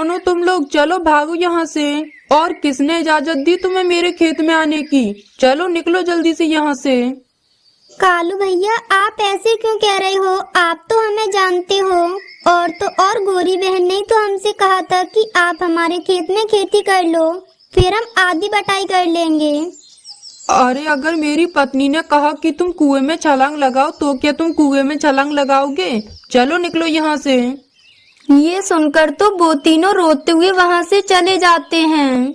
दोनों तुम लोग चलो भागो यहाँ से। और किसने इजाजत दी तुम्हें मेरे खेत में आने की? चलो निकलो जल्दी से यहाँ से। कालू भैया, आप ऐसे क्यों कह रहे हो? आप तो हमें जानते हो। और तो और गौरी बहन ने तो हमसे कहा था कि आप हमारे खेत में खेती कर लो, फिर हम आधी बटाई कर लेंगे। अरे अगर मेरी पत्नी ने कहा कि तुम कुएं में छलांग लगाओ तो क्या तुम कुएं में छलांग लगाओगे? चलो निकलो यहाँ से। ये सुनकर तो वो तीनों रोते हुए वहाँ से चले जाते हैं।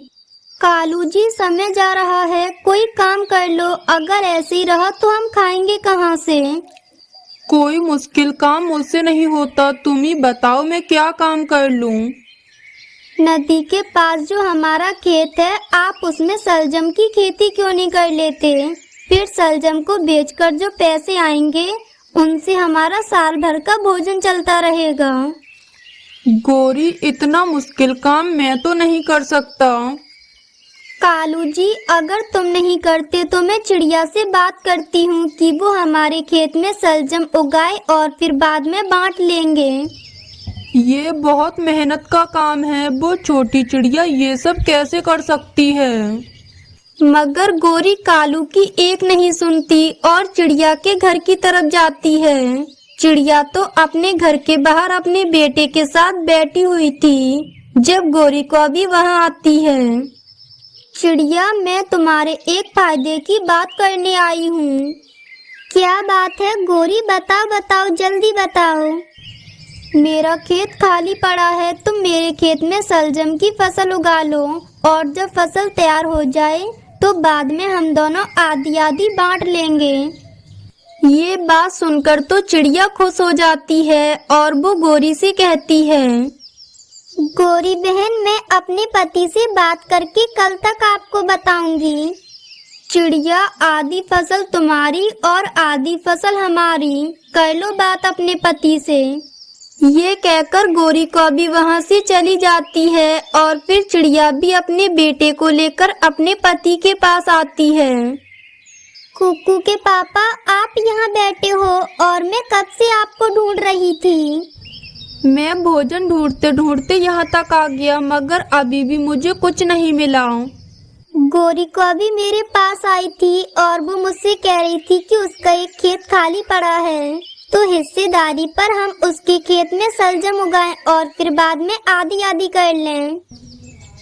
कालू जी, समय जा रहा है, कोई काम कर लो। अगर ऐसे ही रहा तो हम खाएंगे कहाँ से? कोई मुश्किल काम मुझसे नहीं होता, तुम ही बताओ मैं क्या काम कर लूं? नदी के पास जो हमारा खेत है, आप उसमें सलजम की खेती क्यों नहीं कर लेते? फिर सलजम को बेचकर जो पैसे आएंगे उनसे हमारा साल भर का भोजन चलता रहेगा। गौरी, इतना मुश्किल काम मैं तो नहीं कर सकता। कालू जी, अगर तुम नहीं करते तो मैं चिड़िया से बात करती हूँ कि वो हमारे खेत में सलजम उगाए और फिर बाद में बांट लेंगे। ये बहुत मेहनत का काम है, वो छोटी चिड़िया ये सब कैसे कर सकती है? मगर गौरी कालू की एक नहीं सुनती और चिड़िया के घर की तरफ जाती है। चिड़िया तो अपने घर के बाहर अपने बेटे के साथ बैठी हुई थी जब गौरी को भी वहाँ आती है। चिड़िया, मैं तुम्हारे एक फायदे की बात करने आई हूँ। क्या बात है गौरी? बताओ बताओ, जल्दी बताओ। मेरा खेत खाली पड़ा है, तुम मेरे खेत में सलजम की फसल उगा लो और जब फसल तैयार हो जाए तो बाद में हम दोनों आधी आधी बांट लेंगे। ये बात सुनकर तो चिड़िया खुश हो जाती है और वो गौरी से कहती है, गौरी बहन, मैं अपने पति से बात करके कल तक आपको बताऊंगी। चिड़िया, आधी फसल तुम्हारी और आधी फसल हमारी, कर लो बात अपने पति से। ये कहकर गौरी को भी वहाँ से चली जाती है और फिर चिड़िया भी अपने बेटे को लेकर अपने पति के पास आती है। कुकू के पापा, आप यहाँ बैठे हो और मैं कब से आपको ढूंढ रही थी। मैं भोजन ढूंढते ढूंढते यहाँ तक आ गया, मगर अभी भी मुझे कुछ नहीं मिला। गौरी को अभी मेरे पास आई थी और वो मुझसे कह रही थी कि उसका एक खेत खाली पड़ा है, तो हिस्सेदारी पर हम उसके खेत में सलजम उगाएं और फिर बाद में आधी आधी कर लें।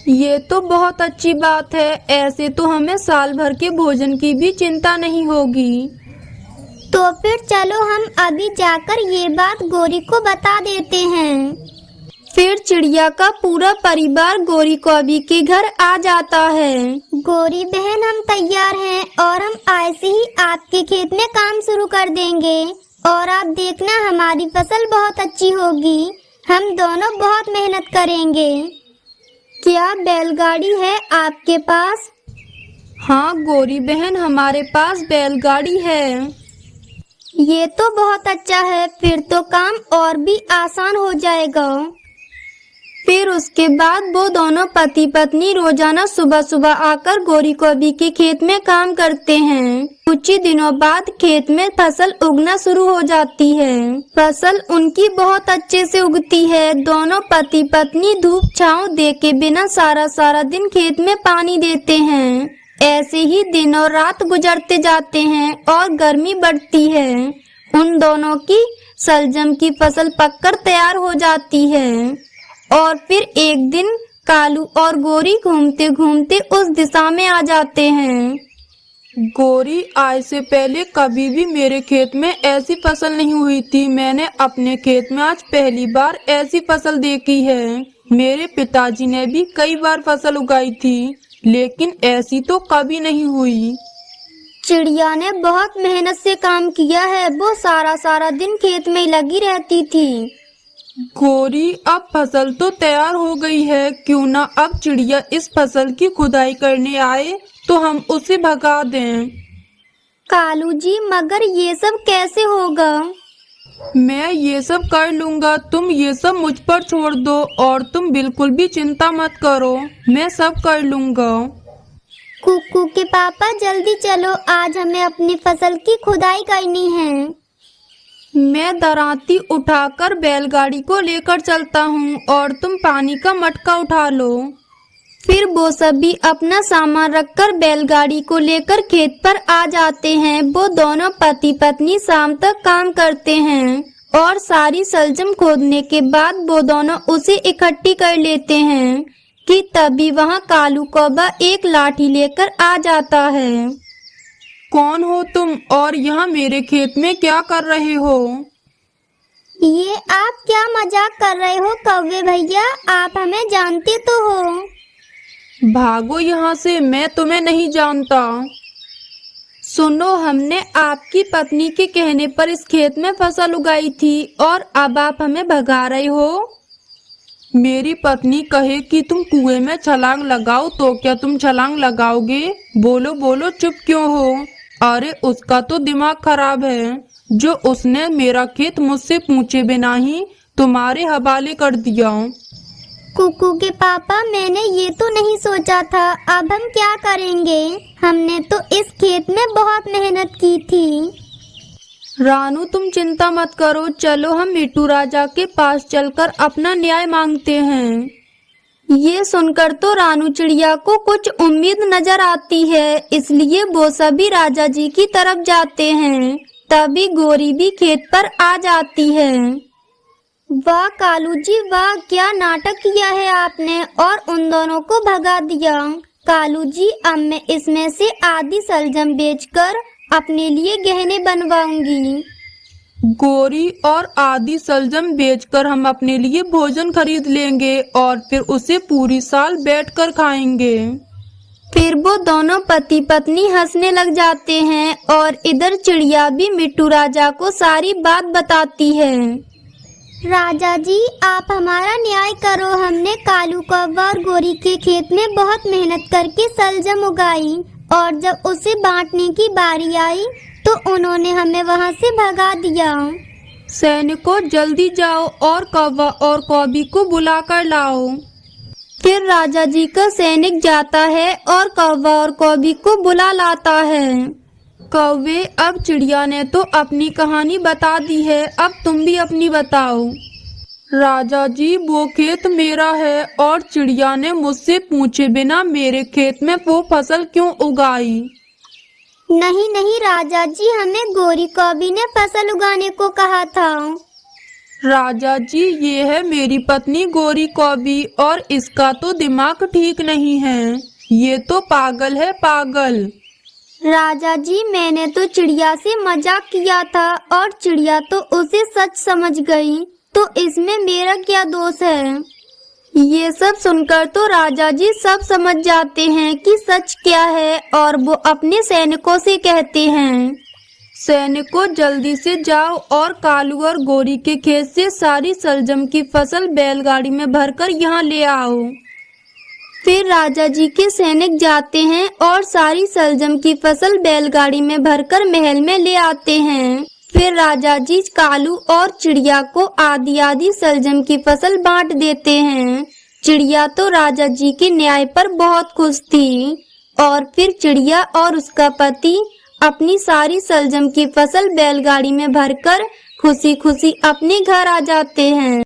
ये तो बहुत अच्छी बात है, ऐसे तो हमें साल भर के भोजन की भी चिंता नहीं होगी। तो फिर चलो हम अभी जाकर ये बात गौरी को बता देते हैं। फिर चिड़िया का पूरा परिवार गौरी कौवी के घर आ जाता है। गौरी बहन, हम तैयार हैं और हम आज से ही आपके खेत में काम शुरू कर देंगे और आप देखना हमारी फसल बहुत अच्छी होगी। हम दोनों बहुत मेहनत करेंगे। क्या बैलगाड़ी है आपके पास? हाँ गौरी बहन, हमारे पास बैलगाड़ी है। ये तो बहुत अच्छा है, फिर तो काम और भी आसान हो जाएगा। फिर उसके बाद वो दोनों पति पत्नी रोजाना सुबह सुबह आकर गौरी कौवी के खेत में काम करते हैं। कुछ ही दिनों बाद खेत में फसल उगना शुरू हो जाती है। फसल उनकी बहुत अच्छे से उगती है। दोनों पति पत्नी धूप छांव दे के बिना सारा दिन खेत में पानी देते हैं। ऐसे ही दिन और रात गुजरते जाते हैं और गर्मी बढ़ती है। उन दोनों की सलजम की फसल पककर तैयार हो जाती है और फिर एक दिन कालू और गौरी घूमते घूमते उस दिशा में आ जाते हैं। गौरी, आज से पहले कभी भी मेरे खेत में ऐसी फसल नहीं हुई थी। मैंने अपने खेत में आज पहली बार ऐसी फसल देखी है। मेरे पिताजी ने भी कई बार फसल उगाई थी, लेकिन ऐसी तो कभी नहीं हुई। चिड़िया ने बहुत मेहनत से काम किया है, वो सारा दिन खेत में लगी रहती थी। गौरी, अब फसल तो तैयार हो गई है, क्यों ना अब चिड़िया इस फसल की खुदाई करने आए तो हम उसे भगा दें। कालू जी, मगर ये सब कैसे होगा? मैं ये सब कर लूँगा, तुम ये सब मुझ पर छोड़ दो और तुम बिल्कुल भी चिंता मत करो, मैं सब कर लूँगा। कुकू के पापा, जल्दी चलो, आज हमें अपनी फसल की खुदाई करनी है। मैं दराती उठाकर बैलगाड़ी को लेकर चलता हूँ और तुम पानी का मटका उठा लो। फिर वो सभी अपना सामान रखकर बैलगाड़ी को लेकर खेत पर आ जाते हैं। वो दोनों पति पत्नी शाम तक काम करते हैं और सारी सलजम खोदने के बाद वो दोनों उसे इकट्ठी कर लेते हैं कि तभी वहाँ कालू कौवा एक लाठी लेकर आ जाता है। कौन हो तुम और यहाँ मेरे खेत में क्या कर रहे हो? ये आप क्या मजाक कर रहे हो कौवे भैया, आप हमें जानते तो हो। भागो यहाँ से, मैं तुम्हें नहीं जानता। सुनो, हमने आपकी पत्नी के कहने पर इस खेत में फसल उगाई थी और अब आप हमें भगा रहे हो। मेरी पत्नी कहे कि तुम कुएं में छलांग लगाओ तो क्या तुम छलांग लगाओगे? बोलो बोलो, चुप क्यों हो? अरे उसका तो दिमाग खराब है जो उसने मेरा खेत मुझसे पूछे बिना ही तुम्हारे हवाले कर दिया। कुकू के पापा, मैंने ये तो नहीं सोचा था। अब हम क्या करेंगे? हमने तो इस खेत में बहुत मेहनत की थी। रानू, तुम चिंता मत करो, चलो हम मिट्टू राजा के पास चलकर अपना न्याय मांगते हैं। ये सुनकर तो रानू चिड़िया को कुछ उम्मीद नजर आती है, इसलिए वो सभी राजा जी की तरफ जाते हैं। तभी गोरी भी खेत पर आ जाती है। वाह कालू जी वाह, क्या नाटक किया है आपने और उन दोनों को भगा दिया। कालू जी, अब मैं इसमें से आधी सलजम बेचकर अपने लिए गहने बनवाऊंगी। गोरी और आधी सलजम बेचकर हम अपने लिए भोजन खरीद लेंगे और फिर उसे पूरी साल बैठकर खाएंगे। फिर वो दोनों पति पत्नी हंसने लग जाते हैं और इधर चिड़िया भी मिट्टू राजा को सारी बात बताती है। राजा जी, आप हमारा न्याय करो। हमने कालू कौवा और गोरी के खेत में बहुत मेहनत करके सलजम उगाई और जब उसे बांटने की बारी आई तो उन्होंने हमें वहां से भगा दिया। सैनिकों, जल्दी जाओ और कौवा और कौवी को बुला कर लाओ। फिर राजा जी का सैनिक जाता है और कौवा और कौवी को बुला लाता है। कौवे, अब चिड़िया ने तो अपनी कहानी बता दी है, अब तुम भी अपनी बताओ। राजा जी, वो खेत मेरा है और चिड़िया ने मुझसे पूछे बिना मेरे खेत में वो फसल क्यों उगाई? नहीं नहीं राजा जी, हमें गोरी कौवी ने फसल उगाने को कहा था। राजा जी, ये है मेरी पत्नी गोरी कौवी और इसका तो दिमाग ठीक नहीं है, ये तो पागल है, पागल। राजा जी, मैंने तो चिड़िया से मजाक किया था और चिड़िया तो उसे सच समझ गई, तो इसमें मेरा क्या दोष है? ये सब सुनकर तो राजा जी सब समझ जाते हैं कि सच क्या है और वो अपने सैनिकों से कहते हैं, सैनिकों, जल्दी से जाओ और कालू और गोरी के खेत से सारी सलजम की फसल बैलगाड़ी में भरकर यहाँ ले आओ। फिर राजा जी के सैनिक जाते हैं और सारी सलजम की फसल बैलगाड़ी में भरकर महल में ले आते हैं। फिर राजा जी कालू और चिड़िया को आधी आधी सलजम की फसल बांट देते हैं। चिड़िया तो राजा जी के न्याय पर बहुत खुश थी और फिर चिड़िया और उसका पति अपनी सारी सलजम की फसल बैलगाड़ी में भरकर खुशी खुशी अपने घर आ जाते हैं।